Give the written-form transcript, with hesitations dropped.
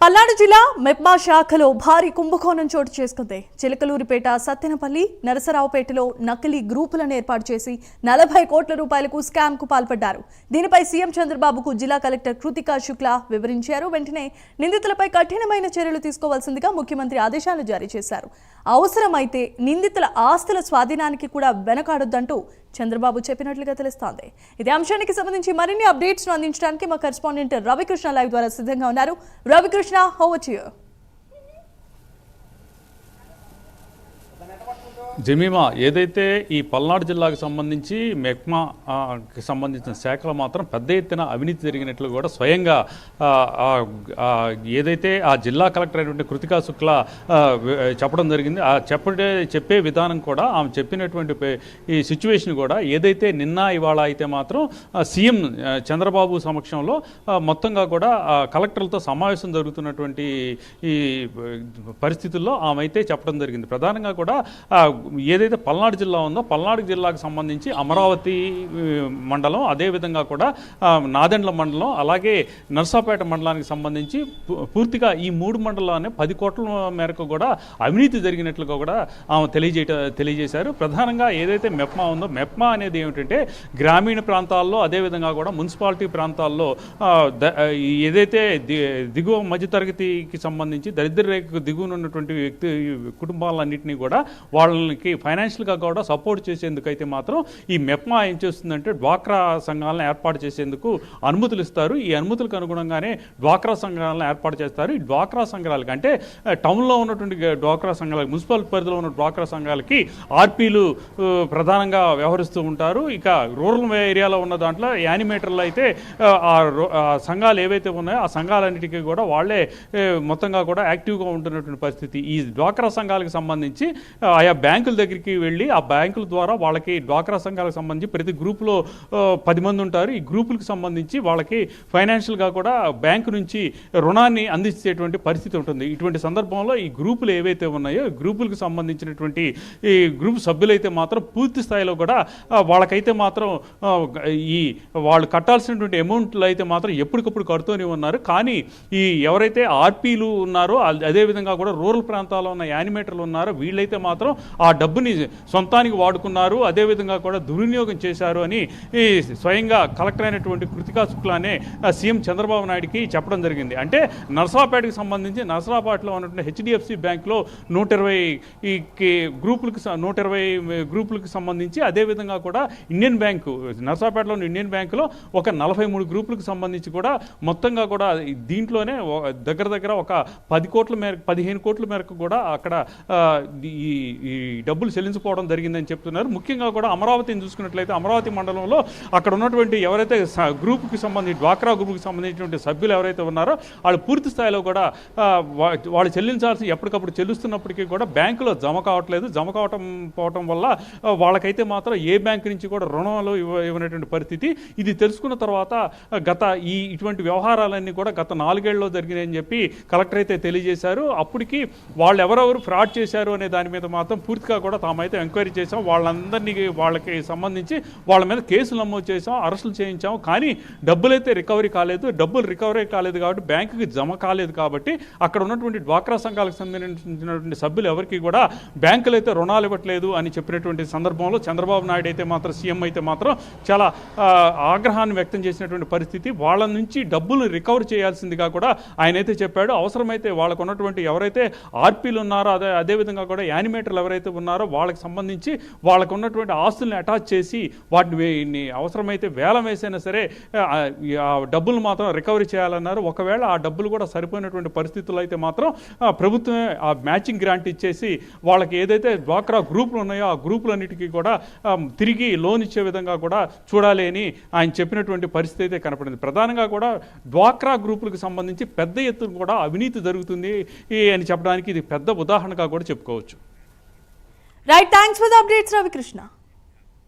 పల్నాడు జిల్లా మెప్మా శాఖలో భారీ కుంభకోణం చోటు చేసుకుంది. చిలకలూరిపేట, సత్తెనపల్లి, నరసరావుపేటలో నకిలీ గ్రూపులను ఏర్పాటు చేసి 40 కోట్ల రూపాయలకు స్కామ్ కు పాల్పడ్డారు. దీనిపై సీఎం చంద్రబాబుకు జిల్లా కలెక్టర్ కృతికా శుక్లా వివరించారు. వెంటనే నిందితులపై కఠినమైన చర్యలు తీసుకోవాల్సిందిగా ముఖ్యమంత్రి ఆదేశాలు జారీ చేశారు. అవసరమైతే నిందితుల ఆస్తుల స్వాధీనానికి కూడా వెనకాడొద్దంటూ చంద్రబాబు చెప్పినట్లుగా తెలుస్తోంది. ఇదే అంశానికి సంబంధించి మరిన్ని అప్డేట్స్ అందించడానికి మా కరెస్పాండెంట్ రవికృష్ణ లైవ్ ద్వారా సిద్ధంగా ఉన్నారు. Ravikrishna, over to you. Jemimah, ఏదైతే ఈ పల్నాడు జిల్లాకు సంబంధించి మెప్మాకి సంబంధించిన శాఖలో మాత్రం పెద్ద ఎత్తున అవినీతి జరిగినట్లు కూడా స్వయంగా ఏదైతే ఆ జిల్లా కలెక్టర్ అయినటువంటి కృతికా శుక్లా చెప్పడం జరిగింది. ఆ చెప్పే విధానం కూడా ఆమె చెప్పినటువంటి ఈ సిచ్యువేషన్ కూడా ఏదైతే నిన్న ఇవాళ అయితే మాత్రం సీఎం చంద్రబాబు సమక్షంలో మొత్తంగా కూడా కలెక్టర్లతో సమావేశం జరుగుతున్నటువంటి ఈ పరిస్థితుల్లో ఆమె అయితే చెప్పడం జరిగింది. ప్రధానంగా కూడా ఏదైతే పల్నాడు జిల్లా ఉందో పల్నాడు జిల్లాకు సంబంధించి అమరావతి మండలం, అదేవిధంగా కూడా నాదెండ్ల మండలం, అలాగే నర్సాపేట మండలానికి సంబంధించి పూర్తిగా ఈ 3 మండలాన్ని 10 కోట్ల మేరకు కూడా అవినీతి జరిగినట్లుగా కూడా ఆమె తెలియజేశారు. ప్రధానంగా ఏదైతే మెప్మా ఉందో, మెప్మా అనేది ఏమిటంటే గ్రామీణ ప్రాంతాల్లో, అదేవిధంగా కూడా మున్సిపాలిటీ ప్రాంతాల్లో ఏదైతే దిగువ మధ్యతరగతికి సంబంధించి దరిద్ర రేఖకు దిగువన ఉన్నటువంటి కుటుంబాలన్నింటినీ కూడా వాళ్ళకి ఫైనాన్షియల్గా కూడా సపోర్ట్ చేసేందుకు అయితే మాత్రం ఈ మెప్మా ఏం చేస్తుందంటే డ్వాక్రా సంఘాలను ఏర్పాటు చేసేందుకు అనుమతులు ఇస్తారు. ఈ అనుమతులకు అనుగుణంగానే డ్వాక్రా సంఘాలను ఏర్పాటు చేస్తారు. ఈ డ్వాక్రా సంఘాలకి అంటే టౌన్లో ఉన్నటువంటి డ్వాక్రా సంఘాలకి, మున్సిపల్ పరిధిలో ఉన్న డ్వాక్రా సంఘాలకి ఆర్పీలు ప్రధానంగా వ్యవహరిస్తూ ఉంటారు. ఇక రూరల్ ఏరియాలో ఉన్న దాంట్లో యానిమేటర్లు అయితే ఆ సంఘాలు ఏవైతే ఉన్నాయో ఆ సంఘాలన్నిటికీ కూడా వాళ్ళే మొత్తంగా కూడా యాక్టివ్గా ఉంటున్నటువంటి పరిస్థితి. ఈ డ్వాక్రా సంఘాలకు సంబంధించి ఆయా బ్యాంకుల దగ్గరికి వెళ్ళి ఆ బ్యాంకుల ద్వారా వాళ్ళకి డ్వాక్రా సంఘాలకు సంబంధించి ప్రతి గ్రూపులో 10 మంది ఉంటారు. ఈ గ్రూపులకు సంబంధించి వాళ్ళకి ఫైనాన్షియల్గా కూడా బ్యాంకు నుంచి రుణాన్ని అందించేటువంటి పరిస్థితి ఉంటుంది. ఇటువంటి సందర్భంలో ఈ గ్రూపులు ఏవైతే ఉన్నాయో ఈ గ్రూపులకు సంబంధించినటువంటి ఈ గ్రూప్ సభ్యులైతే మాత్రం పూర్తి స్థాయిలో కూడా వాళ్ళకైతే మాత్రం ఈ వాళ్ళు కట్టాల్సినటువంటి అమౌంట్లు అయితే మాత్రం ఎప్పటికప్పుడు కడుతూనే ఉన్నారు. కానీ ఈ ఎవరైతే ఆర్పీలు ఉన్నారో, అదేవిధంగా కూడా రూరల్ ప్రాంతాల్లో ఉన్న యానిమేటర్లు ఉన్నారో వీళ్ళైతే మాత్రం ఆ డబ్బుని సొంతానికి వాడుకున్నారు, అదేవిధంగా కూడా దుర్వినియోగం చేశారు అని స్వయంగా కలెక్టర్ అయినటువంటి కృతికా శుక్లానే సీఎం చంద్రబాబు నాయుడికి చెప్పడం జరిగింది. అంటే నర్సాపేటకి సంబంధించి నర్సాపేటలో ఉన్నటువంటి హెచ్డిఎఫ్సి బ్యాంక్లో 120 గ్రూపులకు సంబంధించి, అదేవిధంగా కూడా ఇండియన్ బ్యాంకు నర్సాపేటలో ఇండియన్ బ్యాంకులో ఒక 43 గ్రూపులకు సంబంధించి కూడా మొత్తంగా కూడా దీంట్లోనే దగ్గర ఒక 10 కోట్ల మేరకు 15 కోట్ల మేరకు కూడా అక్కడ ఈ డబ్బులు చెల్లించుకోవడం జరిగిందని చెప్తున్నారు. ముఖ్యంగా కూడా అమరావతిని చూసుకున్నట్లయితే అమరావతి మండలంలో అక్కడ ఉన్నటువంటి ఎవరైతే గ్రూప్కి సంబంధించి డ్వాక్రా గ్రూప్కి సంబంధించినటువంటి సభ్యులు ఎవరైతే ఉన్నారో వాళ్ళు పూర్తి స్థాయిలో కూడా వాళ్ళు చెల్లించాల్సి ఎప్పటికప్పుడు చెల్లిస్తున్నప్పటికీ కూడా బ్యాంకులో జమ పోవటం వల్ల వాళ్ళకైతే మాత్రం ఏ బ్యాంకు నుంచి కూడా రుణాలు ఇవ్వనటువంటి పరిస్థితి. ఇది తెలుసుకున్న తర్వాత ఇటువంటి వ్యవహారాలన్నీ కూడా గత 4 ఏళ్లలో జరిగినాయని చెప్పి కలెక్టర్ అయితే తెలియజేశారు. అప్పటికి వాళ్ళు ఎవరెవరు ఫ్రాడ్ చేశారు అనే దాని మీద మాత్రం పూర్తిగా కూడా తామైతే ఎంక్వైరీ చేసాం. వాళ్ళకి సంబంధించి వాళ్ళ మీద కేసులు నమోదు చేసాం, అరెస్టులు చేయించాం. కానీ డబ్బులైతే రికవరీ కాలేదు. డబ్బులు రికవరీ కాలేదు కాబట్టి బ్యాంకుకి జమ కాలేదు. కాబట్టి అక్కడ ఉన్నటువంటి డ్వాక్రా సంఘాలకు సంబంధించినటువంటి సభ్యులు ఎవరికి కూడా బ్యాంకులు అయితే రుణాలు ఇవ్వట్లేదు అని చెప్పినటువంటి సందర్భంలో చంద్రబాబు నాయుడు అయితే మాత్రం, సీఎం అయితే మాత్రం చాలా ఆగ్రహాన్ని వ్యక్తం చేసినటువంటి పరిస్థితి. వాళ్ళ నుంచి డబ్బులు రికవర్ చేయాల్సిందిగా కూడా ఆయన అయితే చెప్పాడు. అవసరమైతే వాళ్ళకు ఉన్నటువంటి ఎవరైతే ఆర్పీలు ఉన్నారో, అదేవిధంగా కూడా యానిమేటర్లు ఎవరైతే ఉన్నారో వాళ్ళకి సంబంధించి వాళ్ళకు ఉన్నటువంటి ఆస్తుల్ని అటాచ్ చేసి వాటిని అవసరమైతే వేలం వేసైనా సరే ఆ డబ్బులు మాత్రం రికవరీ చేయాలన్నారు. ఒకవేళ ఆ డబ్బులు కూడా సరిపోయినటువంటి పరిస్థితుల్లో అయితే మాత్రం ప్రభుత్వమే ఆ మ్యాచింగ్ గ్రాంట్ ఇచ్చేసి వాళ్ళకి ఏదైతే డ్వాక్రా గ్రూపులు ఉన్నాయో ఆ గ్రూపులన్నిటికీ కూడా తిరిగి లోన్ ఇచ్చే విధంగా కూడా చూడాలి అని ఆయన చెప్పినటువంటి పరిస్థితి అయితే కనపడింది. ప్రధానంగా కూడా డ్వాక్రా గ్రూపులకు సంబంధించి పెద్ద ఎత్తున కూడా అవినీతి జరుగుతుంది అని చెప్పడానికి ఇది పెద్ద ఉదాహరణగా కూడా చెప్పుకోవచ్చు. Right, thanks for the updates, Ravi Krishna.